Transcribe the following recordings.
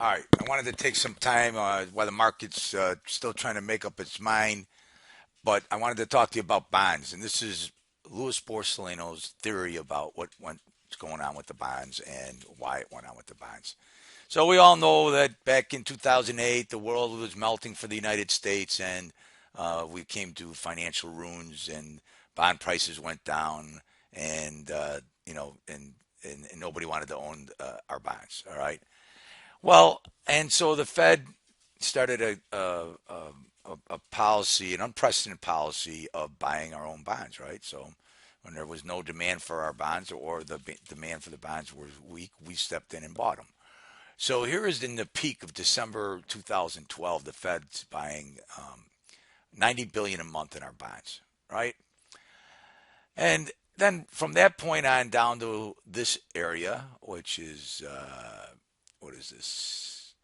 All right, I wanted to take some time while the market's still trying to make up its mind, but I wanted to talk to you about bonds, and this is Louis Borsellino's theory about what's going on with the bonds and why it went on with the bonds. So we all know that back in 2008, the world was melting for the United States, and we came to financial ruins, and bond prices went down, and and nobody wanted to own our bonds. All right. Well, and so the Fed started a policy, an unprecedented policy of buying our own bonds, right? So when there was no demand for our bonds or the demand for the bonds was weak, we stepped in and bought them. So here is in the peak of December 2012, the Fed's buying 90 billion a month in our bonds, right? And then from that point on down to this area, which is what is this?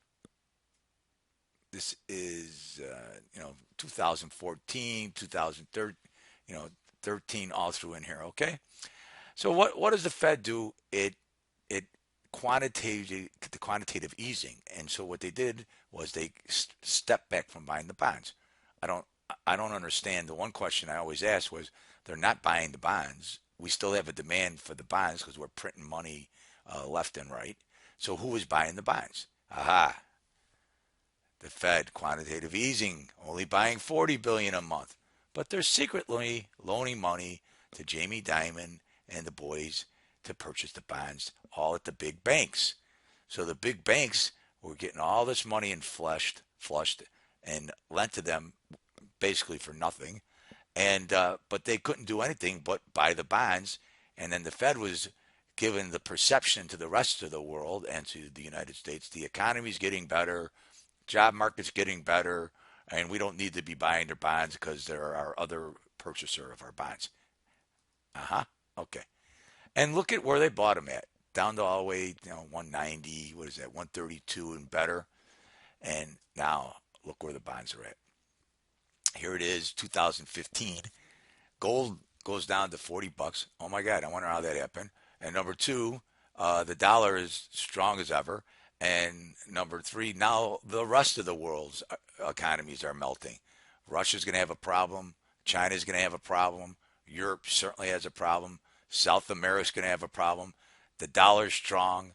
This is 2014, 2013, 13 all through in here. Okay, so what does the Fed do? It quantitative the quantitative easing, and so what they did was they stepped back from buying the bonds. I don't I don't understand. The one question I always asked was they're not buying the bonds. We still have a demand for the bonds because we're printing money left and right. So who is buying the bonds? Aha, the Fed, quantitative easing, only buying 40 billion a month, but they're secretly loaning money to Jamie Dimon and the boys to purchase the bonds, all at the big banks. So the big banks were getting all this money and flushed, and lent to them basically for nothing. And but they couldn't do anything but buy the bonds. And then the Fed was given the perception to the rest of the world and to the United States, the economy's getting better, job market's getting better, and we don't need to be buying their bonds because they're our other purchaser of our bonds. Uh huh. Okay. And look at where they bought them at, down to all the way, 190. What is that? 132 and better. And now look where the bonds are at. Here it is, 2015. Gold goes down to 40 bucks. Oh my God, I wonder how that happened. And number two, the dollar is strong as ever. And number three, now the rest of the world's economies are melting. Russia's going to have a problem. China's going to have a problem. Europe certainly has a problem. South America's going to have a problem. The dollar's strong.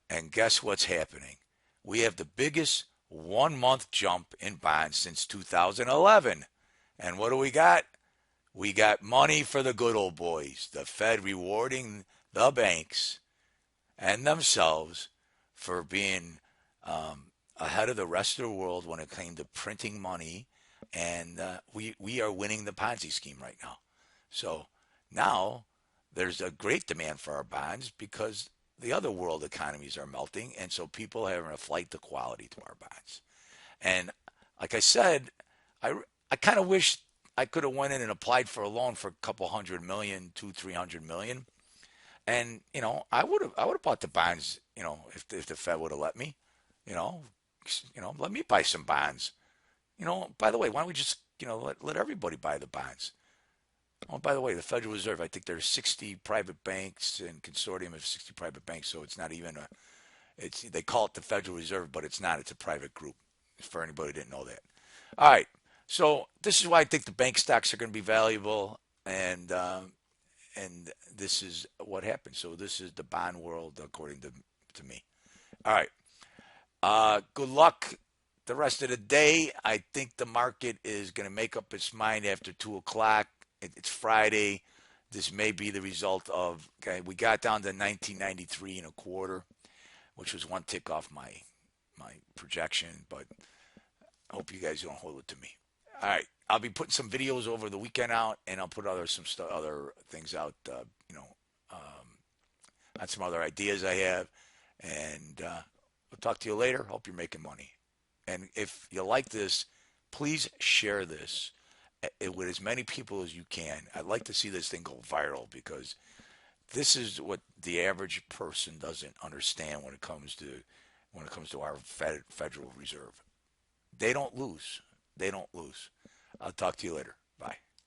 And guess what's happening? We have the biggest 1 month jump in bonds since 2011. And what do we got? We got money for the good old boys. The Fed rewarding the banks and themselves for being ahead of the rest of the world when it came to printing money. And we are winning the Ponzi scheme right now. So now there's a great demand for our bonds because the other world economies are melting. And so people are having a flight to quality to our bonds. And like I said, I kind of wish I could have went in and applied for a loan for a couple 100 million, 300 million, and I would have bought the bonds, if the Fed would have let me, you know, let me buy some bonds. By the way, why don't we just let everybody buy the bonds? Oh, by the way, the Federal Reserve, I think there's 60 private banks and consortium of 60 private banks, so it's not even it's they call it the Federal Reserve, but it's not. It's a private group. For anybody who didn't know that. All right. So this is why I think the bank stocks are going to be valuable, and this is what happened. So this is the bond world, according to me. All right. Good luck the rest of the day. I think the market is going to make up its mind after 2 o'clock. It's Friday. This may be the result of, okay, we got down to 1993 and a quarter, which was one tick off my projection, but I hope you guys don't hold it to me. All right, I'll be putting some videos over the weekend out, and I'll put other things out, on some other ideas I have, and we'll talk to you later. Hope you're making money, and if you like this, please share this with as many people as you can. I'd like to see this thing go viral because this is what the average person doesn't understand when it comes to our Federal Reserve. They don't lose. They don't lose. I'll talk to you later. Bye.